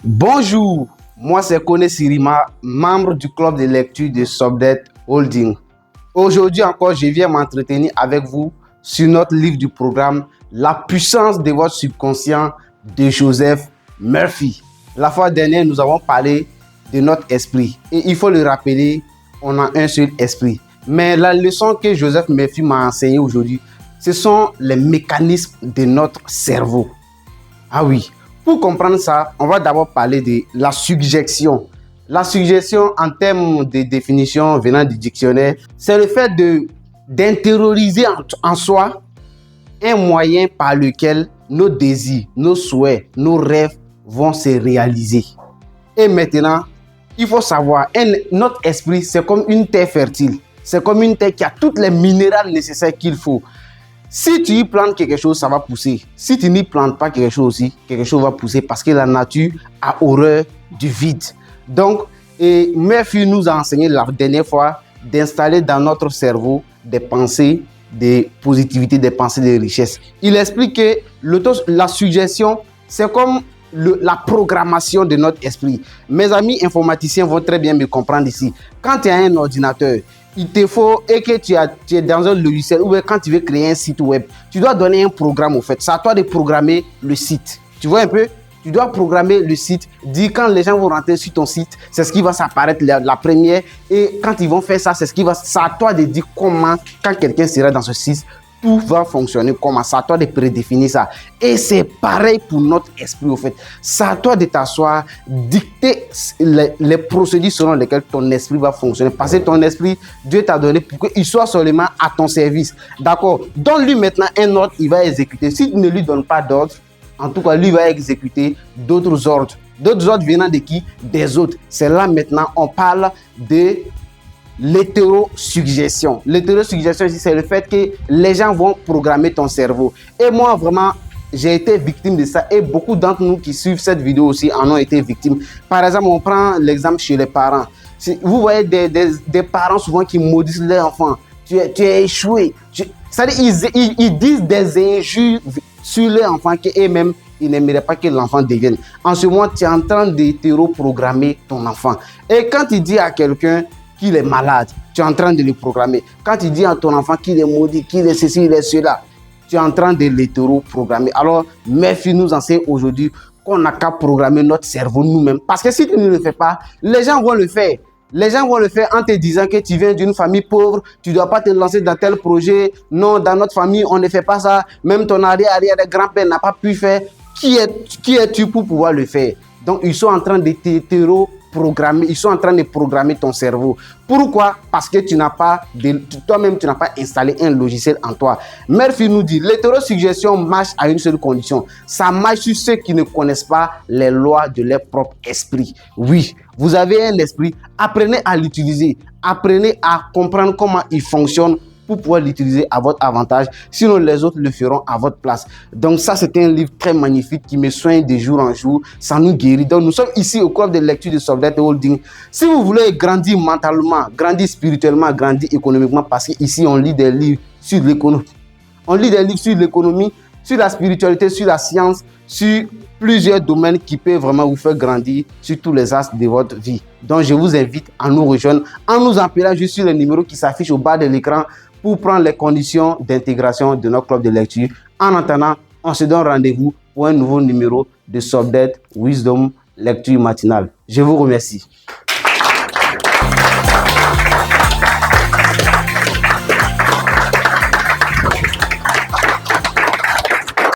Bonjour, moi c'est Kone Sirima, membre du club de lecture de Sobdet Holding. Aujourd'hui encore, je viens m'entretenir avec vous sur notre livre du programme La puissance de votre subconscient de Joseph Murphy. La fois dernière, nous avons parlé de notre esprit et il faut le rappeler, on a un seul esprit. Mais la leçon que Joseph Murphy m'a enseignée aujourd'hui, ce sont les mécanismes de notre cerveau. Ah oui. Pour comprendre ça, on va d'abord parler de la suggestion. La suggestion, en termes de définition venant du dictionnaire, c'est le fait d'intérioriser en soi un moyen par lequel nos désirs, nos souhaits, nos rêves vont se réaliser. Et maintenant, il faut savoir, notre esprit, c'est comme une terre fertile. C'est comme une terre qui a tous les minéraux nécessaires qu'il faut. Si tu y plantes quelque chose, ça va pousser. Si tu n'y plantes pas quelque chose aussi, quelque chose va pousser parce que la nature a horreur du vide. Donc, Murphy nous a enseigné la dernière fois d'installer dans notre cerveau des pensées de positivité, des pensées de richesse. Il explique que la suggestion, c'est comme la programmation de notre esprit. Mes amis informaticiens vont très bien me comprendre ici. Quand tu as un ordinateur, il te faut, et que tu es dans un logiciel, ou quand tu veux créer un site web, tu dois donner un programme au fait. C'est à toi de programmer le site. Tu vois un peu? Tu dois programmer le site, dire quand les gens vont rentrer sur ton site, c'est ce qui va s'apparaître la première. Et quand ils vont faire ça, c'est à toi de dire comment, quand quelqu'un sera dans ce site, tout va fonctionner comment. C'est à toi de prédéfinir ça. Et c'est pareil pour notre esprit, au fait. C'est à toi de t'asseoir, dicter les procédures selon lesquelles ton esprit va fonctionner. Parce que ton esprit, Dieu t'a donné pour qu'il soit seulement à ton service. D'accord? Donne-lui maintenant un ordre, il va exécuter. Si tu ne lui donnes pas d'ordre, en tout cas, lui va exécuter d'autres ordres. D'autres ordres venant de qui? Des autres. C'est là maintenant, on parle de l'hétérosuggestion. L'hétérosuggestion, c'est le fait que les gens vont programmer ton cerveau. Et moi, vraiment, j'ai été victime de ça. Et beaucoup d'entre nous qui suivent cette vidéo aussi en ont été victimes. Par exemple, on prend l'exemple chez les parents. Vous voyez des parents souvent qui maudissent leurs enfants. Tu es échoué. C'est-à-dire, ils disent des injures sur leur enfant qu'eux-mêmes, ils n'aimeraient pas que l'enfant devienne. En ce moment, tu es en train d'hétéroprogrammer ton enfant. Et quand tu dis à quelqu'un qu'il est malade, tu es en train de le programmer. Quand tu dis à ton enfant qu'il est maudit, qu'il est ceci, il est cela, tu es en train de l'hétéroprogrammer. Alors, Murphy nous enseigne aujourd'hui qu'on n'a qu'à programmer notre cerveau nous-mêmes. Parce que si tu ne le fais pas, les gens vont le faire. Les gens vont le faire en te disant que tu viens d'une famille pauvre, tu ne dois pas te lancer dans tel projet. Non, dans notre famille, on ne fait pas ça. Même ton arrière-grand-père n'a pas pu faire. Qui es-tu pour pouvoir le faire? Donc, ils sont en train de t'hétéroprogrammer, ils sont en train de programmer ton cerveau. Pourquoi? Parce que toi-même, tu n'as pas installé un logiciel en toi. Murphy nous dit, l'hétérosuggestion marche à une seule condition. Ça marche sur ceux qui ne connaissent pas les lois de leur propre esprit. Oui, vous avez un esprit, apprenez à l'utiliser. Apprenez à comprendre comment il fonctionne pour pouvoir l'utiliser à votre avantage. Sinon, les autres le feront à votre place. Donc ça, c'est un livre très magnifique qui me soigne de jour en jour. Ça nous guérit. Donc nous sommes ici au club de lecture de Sobdet Holding. Si vous voulez grandir mentalement, grandir spirituellement, grandir économiquement, parce qu'ici, on lit des livres sur l'économie. On lit des livres sur l'économie, sur la spiritualité, sur la science, sur plusieurs domaines qui peuvent vraiment vous faire grandir sur tous les aspects de votre vie. Donc, je vous invite à nous rejoindre en nous appelant juste sur le numéro qui s'affiche au bas de l'écran pour prendre les conditions d'intégration de notre club de lecture. En attendant, on se donne rendez-vous pour un nouveau numéro de Sobdet Wisdom Lecture Matinale. Je vous remercie.